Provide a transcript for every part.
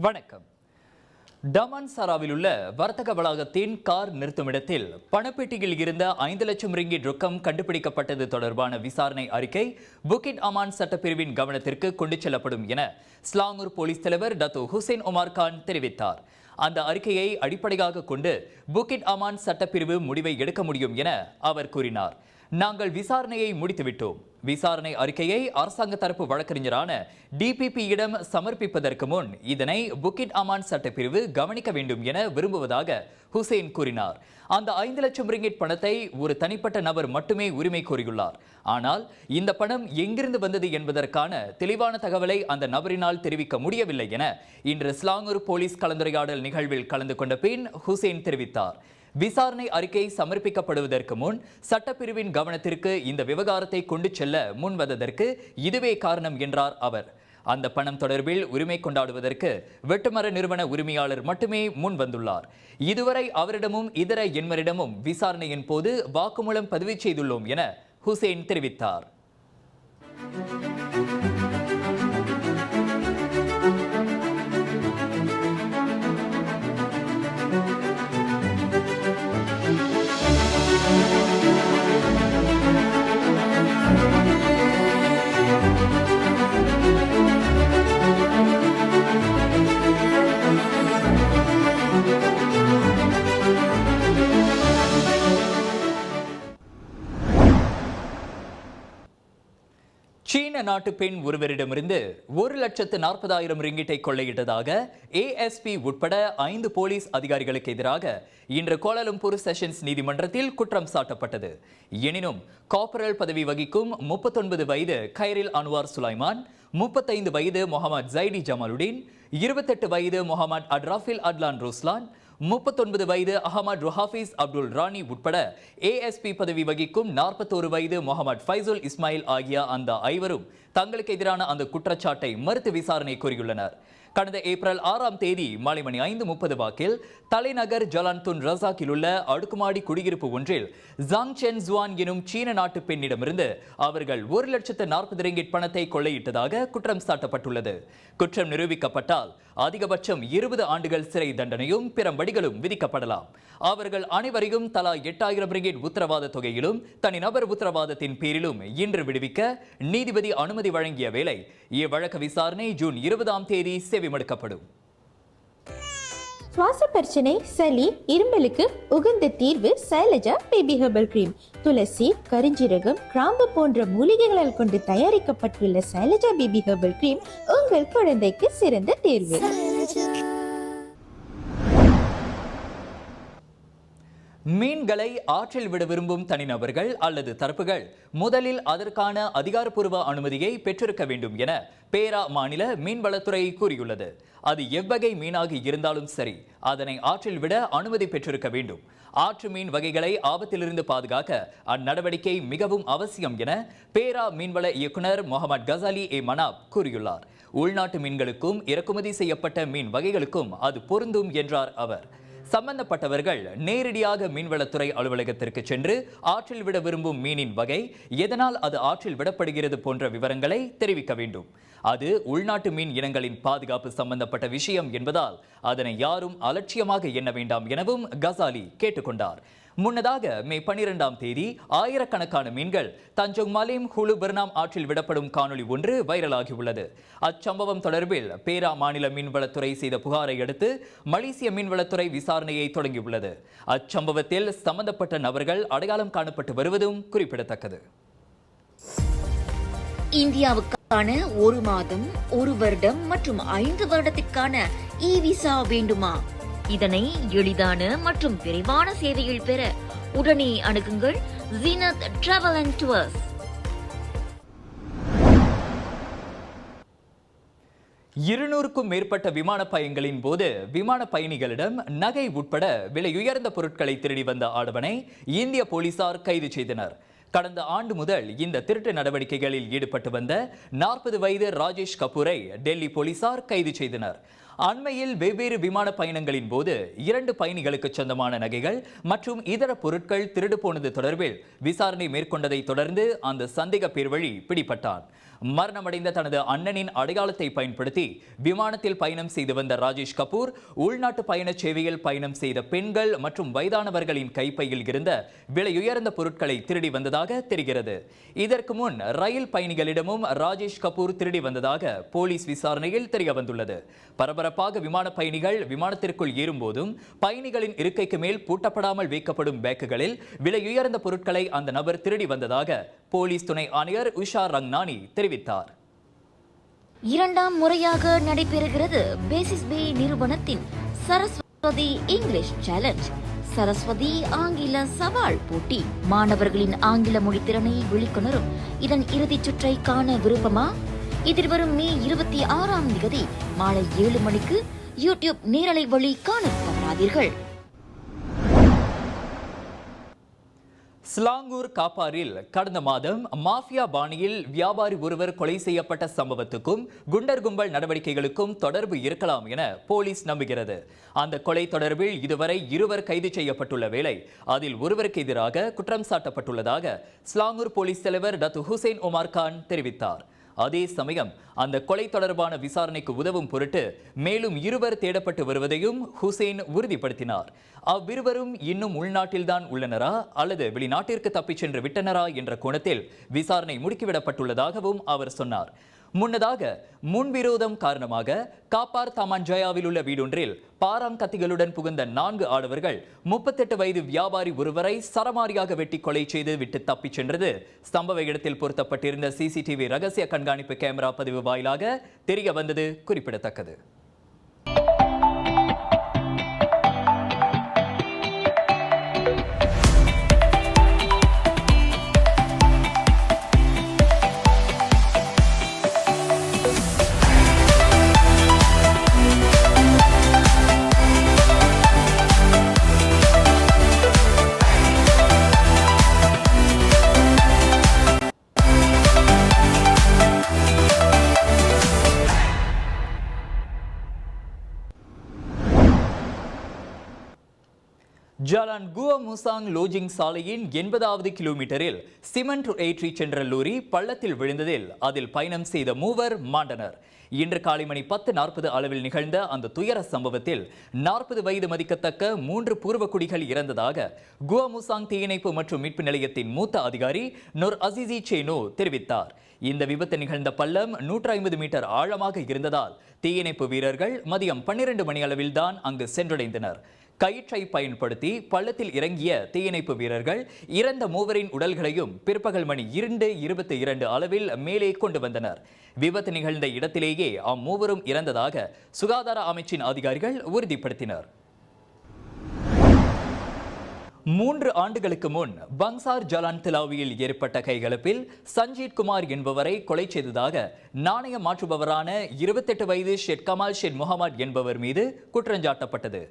வணக்கம். டமான்சாராவில் உள்ள வர்த்தக வளாகத்தின் கார் நிறுத்துமிடத்தில் பணப்பெட்டியில் இருந்த 5 லட்சம் ரிங்கிட் ரொக்கம் கண்டுபிடிக்கப்பட்டது தொடர்பான விசாரணை அறிக்கை புக்கிட் அமான் சட்டப்பிரிவின் கவனத்திற்கு கொண்டு செல்லப்படும் என ஸ்லாங்கூர் போலீஸ் தலைவர் டத்தோ ஹுசைன் ஒமார் கான் தெரிவித்தார். அந்த அறிக்கையை அடிப்படையாக கொண்டு புக்கிட் அமான் சட்டப்பிரிவு முடிவை எடுக்க முடியும் என அவர் கூறினார். நாங்கள் விசாரணையை முடித்துவிட்டோம். விசாரணை அறிக்கையை அரசாங்க தரப்பு வழக்கறிஞரான டிபிபியிடம் சமர்ப்பிப்பதற்கு முன் இதனை புக்கிட் அமான் சட்டப்பிரிவு கவனிக்க வேண்டும் என விரும்புவதாக ஹுசைன் கூறினார். அந்த 5 லட்சம் ரிங்கிட் பணத்தை ஒரு தனிப்பட்ட நபர் மட்டுமே உரிமை கோரியுள்ளார். ஆனால் இந்த பணம் எங்கிருந்து வந்தது என்பதற்கான தெளிவான தகவலை அந்த நபரினால் தெரிவிக்க முடியவில்லை என இன்று ஸ்லாங்கூர் போலீஸ் கலந்துரையாடல் நிகழ்வில் கலந்து கொண்ட பின் ஹுசைன் தெரிவித்தார். விசாரணை அறிக்கை சமர்ப்பிக்கப்படுவதற்கு முன் சட்டப்பிரிவின் கவனத்திற்கு இந்த விவகாரத்தை கொண்டு செல்ல முன்வந்ததற்கு இதுவே காரணம் என்றார் அவர். அந்த பணம் தொடர்பில் உரிமை கொண்டாடுவதற்கு வெட்டுமர நிறுவன உரிமையாளர் மட்டுமே முன் வந்துள்ளார். இதுவரை அவரிடமும் இதர எண்மரிடமும் விசாரணையின் போது வாக்குமூலம் பதிவு செய்துள்ளோம் என ஹுசைன் தெரிவித்தார். சீன நாட்டு பெண் ஒருவரிடமிருந்து 1,40,000 ரிங்கிட்டை கொள்ளையிட்டதாக ஏஎஸ்பி உட்பட 5 போலீஸ் அதிகாரிகளுக்கு எதிராக இன்று கோலாலம்பூர் செஷன்ஸ் நீதிமன்றத்தில் குற்றம் சாட்டப்பட்டது. எனினும் கார்பரல் பதவி வகிக்கும் 39 வயது கைரில் அன்வார் சுலைமான், 35 வயது முகமது ஜைடி ஜமாலுடீன், 28 வயது முகமது அட்ராஃபில் அட்லான் ருஸ்லான், 39 வயது அஹமத் ருஹாஃபிஸ் அப்துல் ராணி உட்பட ஏஎஸ்பி பதவி வகிக்கும் 41 வயது முகமது ஃபைசுல் இஸ்மாயில் ஆகிய அந்த 5வரும் தங்களுக்கு எதிரான அந்த குற்றச்சாட்டை மறுத்து விசாரணை கோரியுள்ளனர். கடந்த ஏப்ரல் 6ஆம் தேதி மாலை மணி 5:30 வாக்கில் தலைநகர் ஜலான்துன் ரசாக்கில் உள்ள அடுக்குமாடி குடியிருப்பு ஒன்றில் ஜாங் சென் ஜுவான் எனும் சீன நாட்டு பெண்ணிடமிருந்து அவர்கள் 1,40,000 ரிங்கிட் பணத்தை கொள்ளையிட்டதாக குற்றம் சாட்டப்பட்டுள்ளது. குற்றம் நிரூபிக்கப்பட்டால் அதிகபட்சம் 20 ஆண்டுகள் சிறை தண்டனையும் பிறம்படிகளும் விதிக்கப்படலாம். அவர்கள் அனைவரையும் தலா 8,000 ரிங்கிட் உத்தரவாத தொகையிலும் தனிநபர் உத்தரவாதத்தின் பேரிலும் இன்று விடுவிக்க நீதிபதி அனுமதி வழங்கிய வேளை இவ்வழக்கு விசாரணை ஜூன் 20ஆம் தேதி செவிமடுக்கப்படும். சுவாச பிரச்சனை, சளி, இருமலுக்கு உகந்த தீர்வு சைலஜா பேபி ஹெர்பல் கிரீம். துளசி, கரிஞ்சீரகம், கிராம்பு போன்ற மூலிகைகளால் கொண்டு தயாரிக்கப்பட்டுள்ள சைலஜா பேபி ஹெர்பல் கிரீம் உங்கள் குழந்தைக்கு சிறந்த தேர்வு. மீன்களை ஆற்றில் விட விரும்பும் தனிநபர்கள் அல்லது தரப்புகள் முதலில் அதற்கான அதிகாரப்பூர்வ அனுமதியை பெற்றிருக்க வேண்டும் என பேரா மாநில மீன்வளத்துறை கூறியுள்ளது. அது எவ்வகை மீனாக இருந்தாலும் சரி, அதனை ஆற்றில் விட அனுமதி பெற்றிருக்க வேண்டும். ஆற்று மீன் வகைகளை ஆபத்திலிருந்து பாதுகாக்க அந்நடவடிக்கை மிகவும் அவசியம் என பேரா மீன்வள இயக்குனர் முகமது கசாலி ஏ மனாப் கூறியுள்ளார். உள்நாட்டு மீன்களுக்கும் இறக்குமதி செய்யப்பட்ட மீன் வகைகளுக்கும் அது பொருந்தும் என்றார் அவர். சம்பந்தப்பட்டவர்கள் நேரடியாக மீன்வளத்துறை அலுவலகத்திற்கு சென்று ஆற்றில் விட விரும்பும் மீனின் வகை, எதனால் அது ஆற்றில் விடப்படுகிறது போன்ற விவரங்களை தெரிவிக்க வேண்டும். அது உள்நாட்டு மீன் இனங்களின் பாதுகாப்பு சம்பந்தப்பட்ட விஷயம் என்பதால் அதனை யாரும் அலட்சியமாக எண்ண வேண்டாம் எனவும் கசாலி கேட்டுக்கொண்டார். முன்னதாக மே 12ஆம் தேதி ஆயிரக்கணக்கான மீன்கள் தஞ்சோங் மலேம் ஹுலு பெர்னாம் ஆற்றில் விடப்படும் காணொலி ஒன்று வைரலாகியுள்ளது. அச்சம்பவம் தொடர்பில் பேரா மாநில மீன்வளத்துறை செய்த புகாரை அடுத்து மலேசிய மீன்வளத்துறை விசாரணையை தொடங்கியுள்ளது. அச்சம்பவத்தில் சம்பந்தப்பட்ட நபர்கள் அடையாளம் காணப்பட்டு வருவதும் குறிப்பிடத்தக்கது. இந்தியாவுக்கான 1 மாதம், 1 வருடம் மற்றும் 5 வருடத்திற்கான இ விசா வேண்டுமா? இதனை எளிதான மற்றும் விரைவான சேவையில் பெற உடனே அணுகுங்கள் ஜீனத் டிராவல் அண்ட் டூர்ஸ். இருநூறுக்கும் மேற்பட்ட விமான பயணங்களின் போது விமான பயணிகளிடம் நகை உட்பட விலையுயர்ந்த பொருட்களை திருடி வந்த ஆடவனை இந்திய போலீசார் கைது செய்தனர். கடந்த ஆண்டு முதல் இந்த திருட்டு நடவடிக்கைகளில் ஈடுபட்டு வந்த 40 வயது ராஜேஷ் கபூரை டெல்லி போலீசார் கைது செய்தனர். அண்மையில் வெவ்வேறு விமான பயணங்களின் போது 2 பயணிகளுக்கு சொந்தமான நகைகள் மற்றும் இதர பொருட்கள் திருடு போனது தொடர்பில் விசாரணை மேற்கொண்டதை தொடர்ந்து அந்த சந்தேக பேர் வழி பிடிபட்டான். மரணமடைந்த தனது அண்ணனின் அடையாளத்தை பயன்படுத்தி விமானத்தில் பயணம் செய்து வந்த ராஜேஷ் கபூர் உள்நாட்டு பயண சேவையில் பயணம் செய்த பெண்கள் மற்றும் வயதானவர்களின் கைப்பையில் இருந்த விலையுயர்ந்த பொருட்களை திருடி வந்ததாக தெரிகிறது. இதற்கு முன் ரயில் பயணிகளிடமும் ராஜேஷ் கபூர் திருடி வந்ததாக போலீஸ் விசாரணையில் தெரிய வந்துள்ளது. பரபரப்பாக விமான பயணிகள் விமானத்திற்குள் ஏறும்போதும் பயணிகளின் இருக்கைக்கு மேல் பூட்டப்படாமல் வைக்கப்படும் பேக்குகளில் விலையுயர்ந்த பொருட்களை அந்த நபர் திருடி வந்ததாக போலீஸ் துணை ஆணையர் உஷா ரங்னானி தெரிவித்தார். இரண்டாம் முறையாக நடைபெறுகிறது பேசிஸ் பே நிறுவனத்தின் சரஸ்வதி இங்கிலீஷ் சேலஞ்ச். சரஸ்வதி ஆங்கில சவால் போட்டி மாணவர்களின் ஆங்கில மொழி திறனை வெளிக்கொணரும் இதன் இறுதிச் சுற்றை காண விருப்பமா? எதிர்வரும் மே 26 மாலை 7 மணிக்கு யூடியூப் நேரலை வழி காண தவறாதீர்கள். ஸ்லாங்கூர் காப்பாரில் கடந்த மாதம் மாஃபியா பாணியில் வியாபாரி ஒருவர் கொலை செய்யப்பட்ட சம்பவத்துக்கும் குண்டர் கும்பல் நடவடிக்கைகளுக்கும் தொடர்பு இருக்கலாம் என போலீஸ் நம்புகிறது. அந்த கொலை தொடர்பில் இதுவரை 2 கைது செய்யப்பட்டுள்ள வேளை அதில் ஒருவருக்கு எதிராக குற்றம் சாட்டப்பட்டுள்ளதாக ஸ்லாங்கூர் போலீஸ் தலைவர் டத்து ஹுசைன் உமார் கான் தெரிவித்தார். அதே சமயம் அந்த கொலை தொடர்பான விசாரணைக்கு உதவும் பொருட்டு மேலும் 2 தேடப்பட்டு வருவதையும் ஹுசைன் உறுதிப்படுத்தினார். அவ்விருவரும் இன்னும் உள்நாட்டில்தான் உள்ளனரா அல்லது வெளிநாட்டிற்கு தப்பிச் சென்று விட்டனரா என்ற கோணத்தில் விசாரணை முடுக்கிவிடப்பட்டுள்ளதாகவும் அவர் சொன்னார். முன்னதாக முன்விரோதம் காரணமாக காப்பார் தாமான்ஜயாவில் உள்ள வீடொன்றில் பாராங் கத்திகளுடன் புகுந்த 4 ஆடவர்கள் 38 வயது வியாபாரி ஒருவரை சரமாரியாக வெட்டி கொலை செய்து விட்டு தப்பிச் சென்றது சம்பவ இடத்தில் பொருத்தப்பட்டிருந்த சிசிடிவி ரகசிய கண்காணிப்பு கேமரா பதிவு வாயிலாக தெரிய வந்தது குறிப்பிடத்தக்கது. ஜாலான் குவா முசாங் லோஜிங் சாலையின் 80வது கிலோமீட்டரில் சிமெண்ட் ஏற்றி சென்ற லோரி பள்ளத்தில் விழுந்ததில் அதில் பயணம் செய்த 3 மாண்டனர். இன்று காலை மணி 10:40 அளவில் நிகழ்ந்த அந்த துயர சம்பவத்தில் 40 வயது மதிக்கத்தக்க 3 பூர்வக்குடிகள் இறந்ததாக குவா முசாங் தீயணைப்பு மற்றும் மீட்பு நிலையத்தின் மூத்த அதிகாரி நூர் அசிசி சேனோ தெரிவித்தார். இந்த விபத்து நிகழ்ந்த பள்ளம் 150 மீட்டர் ஆழமாக இருந்ததால் தீயணைப்பு வீரர்கள் மதியம் 12 மணி அளவில் தான் அங்கு சென்றடைந்தனர். கயிற்றை பயன்படுத்தி பள்ளத்தில் இறங்கிய தீயணைப்பு வீரர்கள் இறந்த 3 உடல்களையும் பிற்பகல் மணி 2:22 அளவில் மேலே கொண்டு வந்தனர். விபத்து நிகழ்ந்த இடத்திலேயே அம்மூவரும் இறந்ததாக சுகாதார அமைச்சின் அதிகாரிகள் உறுதிப்படுத்தினர். 3 ஆண்டுகளுக்கு முன் பங்சார் ஜலான் திலாவியில் ஏற்பட்ட கைகலப்பில் சஞ்சீத் குமார் என்பவரை கொலை செய்ததாக நாணய மாற்றுபவரான 28 வயது ஷேட் கமால் ஷேட் முகமது என்பவர் மீது குற்றஞ்சாட்டப்பட்டது.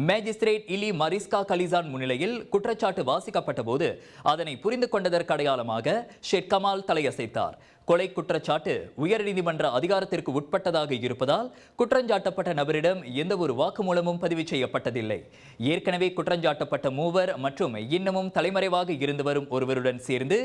மேஜிஸ்ட்ரேட் இலி மரிஸ்கா கலிசான் முன்னிலையில் குற்றச்சாட்டு வாசிக்கப்பட்ட போது அதனை புரிந்து கொண்டதற்கு அடையாளமாக ஷேட் கமால் தலையசைத்தார். கொலை குற்றச்சாட்டு உயர்நீதிமன்ற அதிகாரத்திற்கு உட்பட்டதாக இருப்பதால் குற்றஞ்சாட்டப்பட்ட நபரிடம் எந்த ஒரு வாக்குமூலமும் பதிவு செய்யப்பட்டதில்லை. ஏற்கனவே குற்றஞ்சாட்டப்பட்ட 3 மற்றும் இன்னமும் தலைமறைவாக இருந்து வரும் ஒருவருடன் சேர்ந்து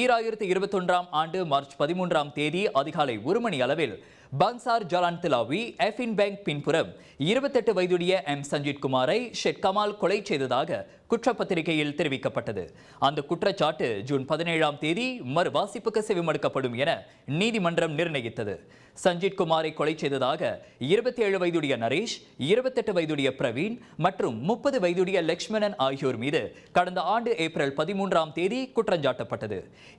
2021 ஆண்டு மார்ச் 13 அதிகாலை 1 மணி அளவில் பங்சார் ஜலான் திலாவி எஃபின் பேங்க் பின்புறம் 28 வயதுடைய சஞ்சீத் குமாரை ஷேட் கமால் கொலை செய்ததாக குற்றப்பத்திரிகையில் தெரிவிக்கப்பட்டது. அந்த குற்றச்சாட்டு ஜூன் 17 மறுவாசிப்புக்கு செவிமடுக்கப்படும் என நீதிமன்றம் நிர்ணயித்தது. சஞ்சீத் குமாரை கொலை செய்ததாக 27 வயதுடைய நரேஷ், 28 வயதுடைய பிரவீன் மற்றும் 30 வயதுடைய லக்ஷ்மணன் ஆகியோர் மீது கடந்த ஆண்டு ஏப்ரல் 13 குற்றஞ்சாட்டப்பட்டது.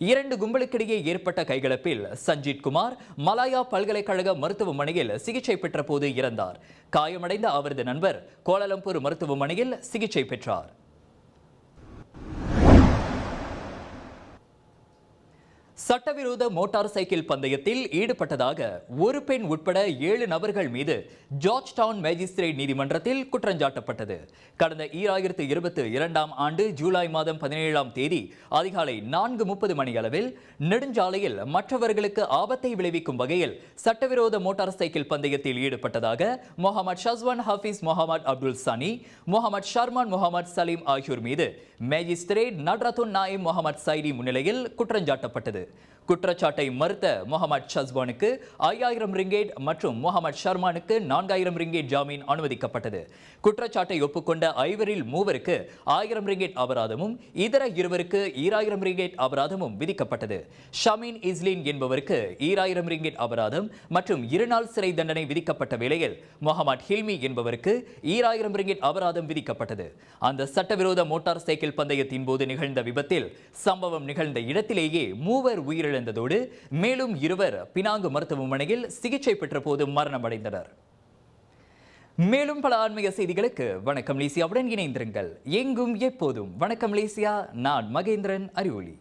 2 கும்பலுக்கிடையே ஏற்பட்ட கைகலப்பில் சஞ்சீத் குமார் மலாயா பல்கலைக்கழக மருத்துவமனையில் சிகிச்சை பெற்ற போது இறந்தார். காயமடைந்த அவரது நண்பர் கோலாலம்பூர் மருத்துவமனையில் சிகிச்சை பெற்றார். சட்டவிரோத மோட்டார் சைக்கிள் பந்தயத்தில் ஈடுபட்டதாக ஒரு பெண் உட்பட 7 நபர்கள் மீது ஜார்ஜ் டவுன் மேஜிஸ்ட்ரேட் நீதிமன்றத்தில் குற்றஞ்சாட்டப்பட்டது. கடந்த 2022 ஆண்டு ஜூலை மாதம் 17 அதிகாலை 4:30 மணி அளவில் நெடுஞ்சாலையில் மற்றவர்களுக்கு ஆபத்தை விளைவிக்கும் வகையில் சட்டவிரோத மோட்டார் சைக்கிள் பந்தயத்தில் ஈடுபட்டதாக முகமது ஷஸ்வான் ஹபீஸ், முகமது அப்துல் சனி, முகமது ஷர்மான், முகமது சலீம் ஆகியோர் மீது மேஜிஸ்ட்ரேட் நட்ரத்துன் நாயிம் முகமது சைடி முன்னிலையில் குற்றஞ்சாட்டப்பட்டது. குற்றச்சாட்டை மறுத்த முகமது ஷஸ்வானுக்கு 5000 ரிங்கேட் மற்றும் முகமது ஷர்மானுக்கு 4000 ரிங்கேட் ஜாமீன் அனுமதிக்கப்பட்டது. குற்றச்சாட்டை ஒப்புக்கொண்ட ஐவரில் 3 1000 ரிங்கேட் அபராதமும் இதர 2 2000 ரிங்கேட் அபராதமும் விதிக்கப்பட்டது. ஷமீன் இஸ்லின் என்பவருக்கு 2000 ரிங்கேட் அபராதம் மற்றும் 2 நாள் சிறை தண்டனை விதிக்கப்பட்ட வேளையில் முகமது ஹில்மி என்பவருக்கு 2000 ரிங்கேட் அபராதம் விதிக்கப்பட்டது. அந்த சட்டவிரோத மோட்டார் சைக்கிள் பந்தயத்தின் போது நிகழ்ந்த விபத்தில் சம்பவம் நிகழ்ந்த இடத்திலேயே 3 உயிரிழந்ததோடு மேலும் 2 பினாங்கு மருத்துவமனையில் சிகிச்சை பெற்ற போது மரணமடைந்தனர். மேலும் பல ஆன்மீக செய்திகளுக்கு வணக்கம் மலேசியாவுடன் இணைந்திருங்கள். எங்கும் எப்போதும் வணக்கம் மலேசியா. நான் மகேந்திரன் அறிவொளி.